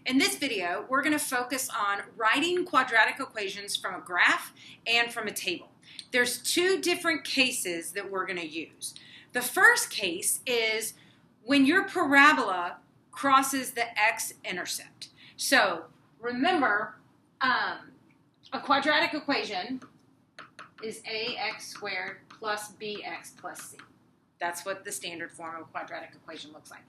In this video, we're going to focus on writing quadratic equations from a graph and from a table. There's two different cases that we're going to use. The first case is when your parabola crosses the x-intercept. So remember, a quadratic equation is ax squared plus bx plus c. That's what the standard form of a quadratic equation looks like.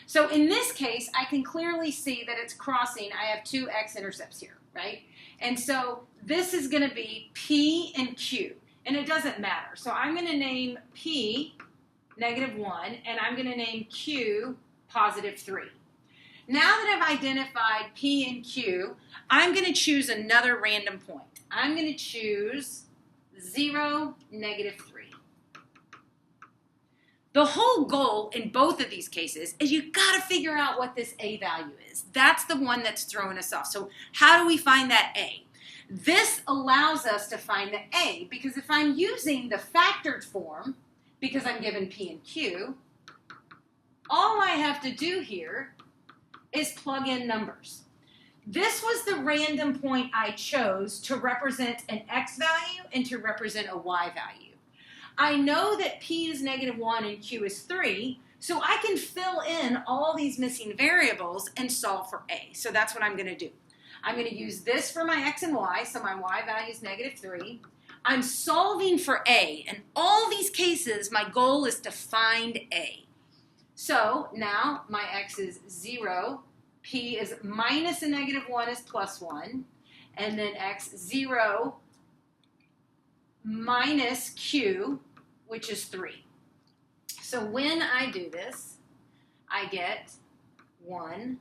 So in this case, I can clearly see that it's crossing. I have two x-intercepts here, right? And so this is going to be P and Q, and it doesn't matter. So I'm going to name P -1, and I'm going to name Q +3. Now that I've identified P and Q, I'm going to choose another random point. I'm going to choose 0, -3. The whole goal in both of these cases is you've got to figure out what this A value is. That's the one that's throwing us off. So how do we find that A? This allows us to find the A because if I'm using the factored form, because I'm given P and Q, all I have to do here is plug in numbers. This was the random point I chose to represent an X value and to represent a Y value. I know that P is -1 and Q is 3, so I can fill in all these missing variables and solve for A. So that's what I'm going to do. I'm going to use this for my X and Y, so my Y value is -3. I'm solving for A. In all these cases, my goal is to find A. So now my X is 0, P is minus a -1 is +1, and then X 0 minus Q, which is 3. So when I do this, I get 1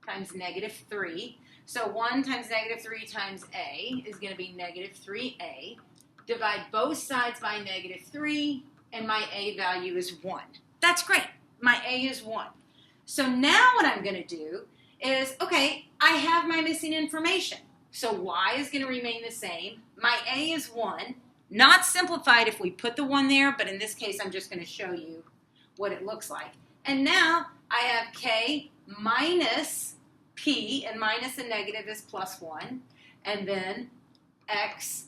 times -3. So 1 times -3 times A is going to be -3A. Divide both sides by -3, and my A value is 1. That's great. My A is 1. So now what I'm going to do is, okay, I have my missing information. So Y is going to remain the same. My A is 1. Not simplified if we put the 1 there, but in this case, I'm just going to show you what it looks like. And now I have K minus P, and minus a negative is +1, and then X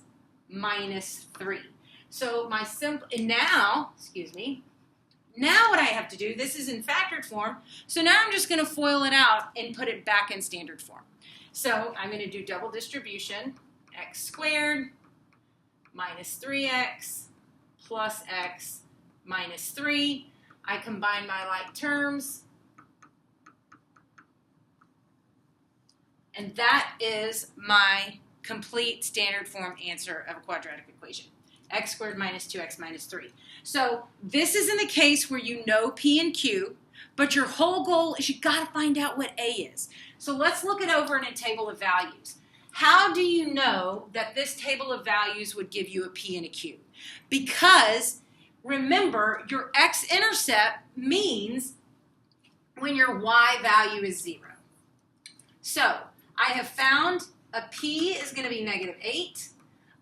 minus 3. So my now what I have to do, this is in factored form, so now I'm just going to FOIL it out and put it back in standard form. So I'm going to do double distribution, x squared minus 3x plus x minus 3. I combine my like terms, and that is my complete standard form answer of a quadratic equation. X squared minus 2x minus 3. So this is in the case where you know P and Q, but your whole goal is you got to find out what A is. So let's look it over in a table of values. How do you know that this table of values would give you a P and a Q? Because remember, your x-intercept means when your Y value is 0. So I have found a P is going to be -8,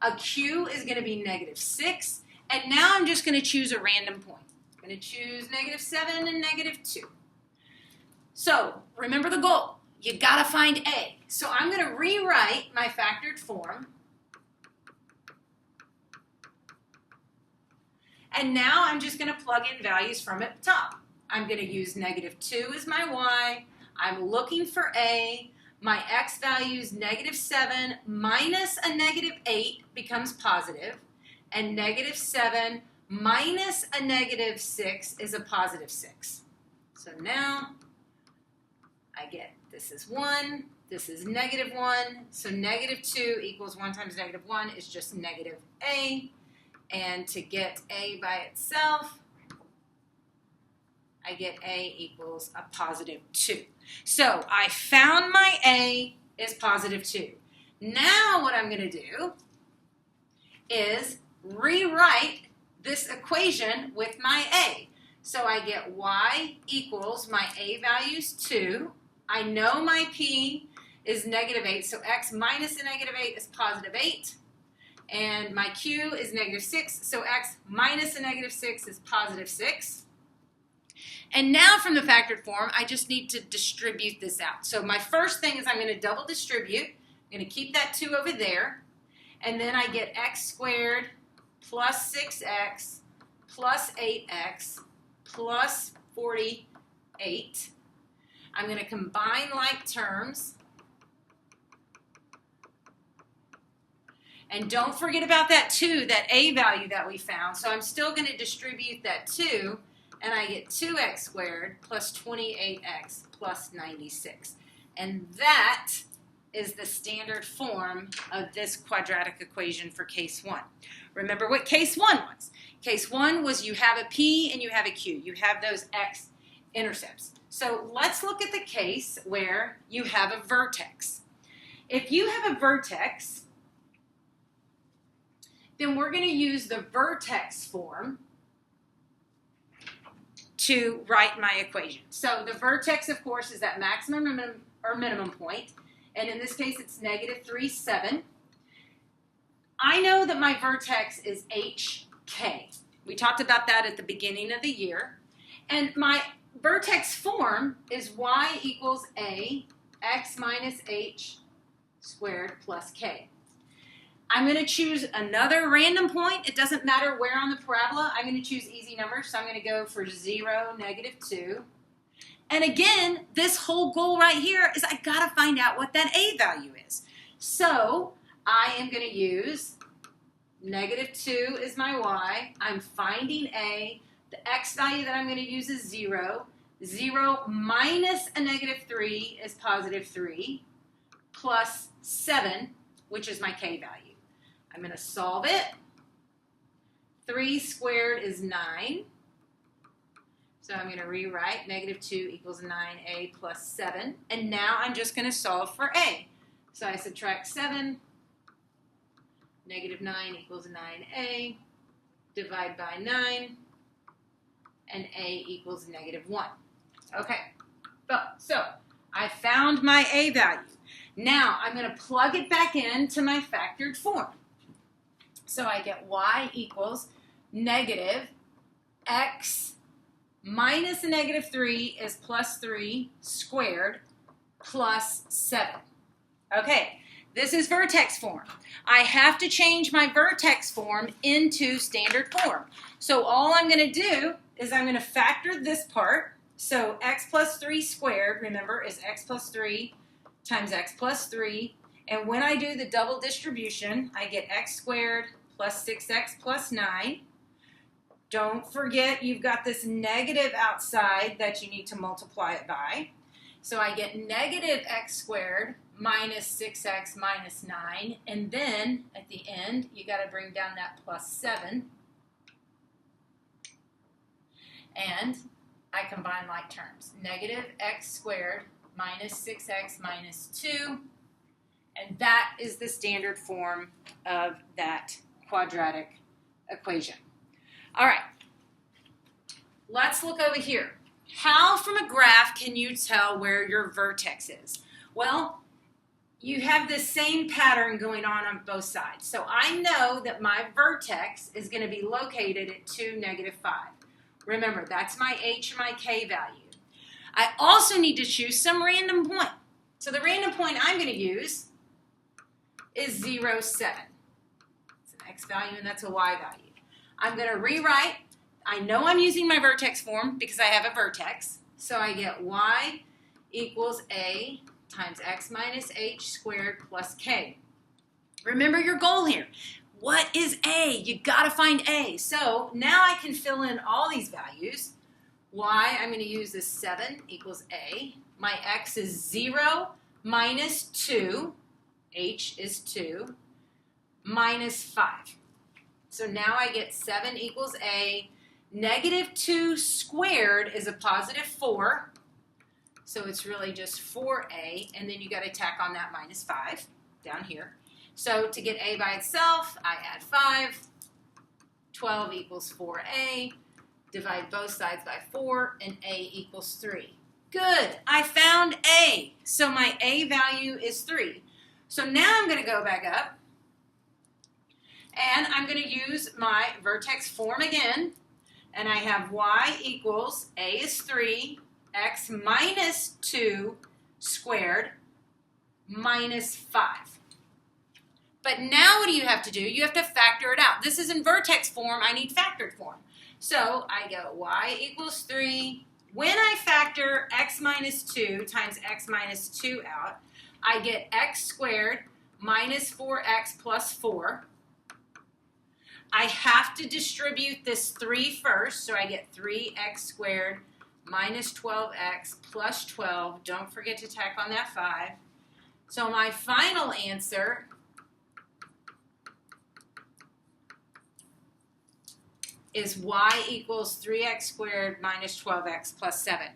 a Q is going to be -6, and now I'm just going to choose a random point. I'm going to choose -7 and -2. So remember the goal. You got to find A. So I'm going to rewrite my factored form. And now I'm just going to plug in values from at the top. I'm going to use -2 as my Y. I'm looking for A. My X value is -7 minus a -8 becomes positive. And -7 minus a -6 is a +6. So now I get this is 1, this is -1, so -2 equals 1 times -1 is just -A, and to get A by itself, I get A equals a +2. So I found my A is +2. Now what I'm going to do is rewrite this equation with my A. So I get Y equals my A value is 2. I know my P is -8, so X minus a -8 is +8. And my Q is -6, so X minus a -6 is +6. And now from the factored form, I just need to distribute this out. So my first thing is I'm going to double distribute. I'm going to keep that 2 over there. And then I get x squared plus 6x plus 8x plus 48. I'm going to combine like terms. And don't forget about that 2, that a value that we found. So I'm still going to distribute that 2, and I get 2x squared plus 28x plus 96. And that is the standard form of this quadratic equation for case 1. Remember what case 1 was. Case 1 was you have a p and you have a q. You have those x-intercepts. So let's look at the case where you have a vertex. If you have a vertex, then we're going to use the vertex form to write my equation. So the vertex, of course, is that maximum or minimum point. And in this case, it's negative 3, 7. I know that my vertex is HK. We talked about that at the beginning of the year. And my vertex form is y equals a x minus h squared plus k. I'm going to choose another random point. It doesn't matter where on the parabola. I'm going to choose easy numbers. So I'm going to go for 0, negative 2. And again, this whole goal right here is I got to find out what that a value is. So I am going to use negative 2 is my y. I'm finding a. The x value that I'm going to use is 0. 0 minus a negative 3 is positive 3 plus 7, which is my k value. I'm going to solve it. 3 squared is 9. So I'm going to rewrite negative 2 equals 9a plus 7. And now I'm just going to solve for a. So I subtract 7. Negative 9 equals 9a. Divide by 9. And a equals negative 1. Okay. So I found my a value. Now I'm going to plug it back into my factored form. So I get y equals negative x minus a negative 3 is plus 3 squared plus 7. Okay, this is vertex form. I have to change my vertex form into standard form. So all I'm going to do is I'm going to factor this part. So x plus 3 squared, remember, is x plus 3 times x plus 3. And when I do the double distribution, I get x squared plus 6x plus 9. Don't forget you've got this negative outside that you need to multiply it by. So I get negative x squared minus 6x minus 9. And then at the end, you got to bring down that plus 7. And I combine like terms. Negative x squared minus 6x minus 2. And that is the standard form of that quadratic equation. All right, let's look over here. How from a graph can you tell where your vertex is? Well, you have the same pattern going on both sides. So I know that my vertex is going to be located at 2, negative 5. Remember, that's my h and my k value. I also need to choose some random point. So the random point I'm going to use is 0, 7. It's an x value and that's a y value. I'm going to rewrite. I know I'm using my vertex form because I have a vertex. So I get y equals a times x minus h squared plus k. Remember your goal here. What is a? You got to find a. So now I can fill in all these values. Y, I'm going to use this 7 equals a. My x is 0 minus 2. H is 2 minus 5. So now I get 7 equals a. Negative 2 squared is a positive 4. So it's really just 4a. And then you got to tack on that minus 5 down here. So to get a by itself, I add 5. 12 equals 4a. Divide both sides by 4, and a equals 3. Good. I found a. So my a value is 3. So now I'm going to go back up. And I'm going to use my vertex form again. And I have y equals, a is 3, x minus 2 squared minus 5. But now what do you have to do? You have to factor it out. This is in vertex form. I need factored form. So I go y equals 3. When I factor x minus 2 times x minus 2 out, I get x squared minus 4x plus 4. I have to distribute this 3 first, so I get 3x squared minus 12x plus 12. Don't forget to tack on that 5. So my final answer is y equals 3x squared minus 12x plus 7.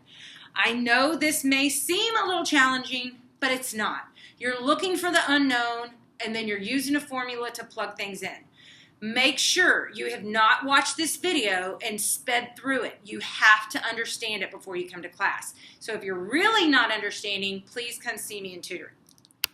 I know this may seem a little challenging, but it's not. You're looking for the unknown, and then you're using a formula to plug things in. Make sure you have not watched this video and sped through it. You have to understand it before you come to class. So if you're really not understanding, please come see me in tutoring.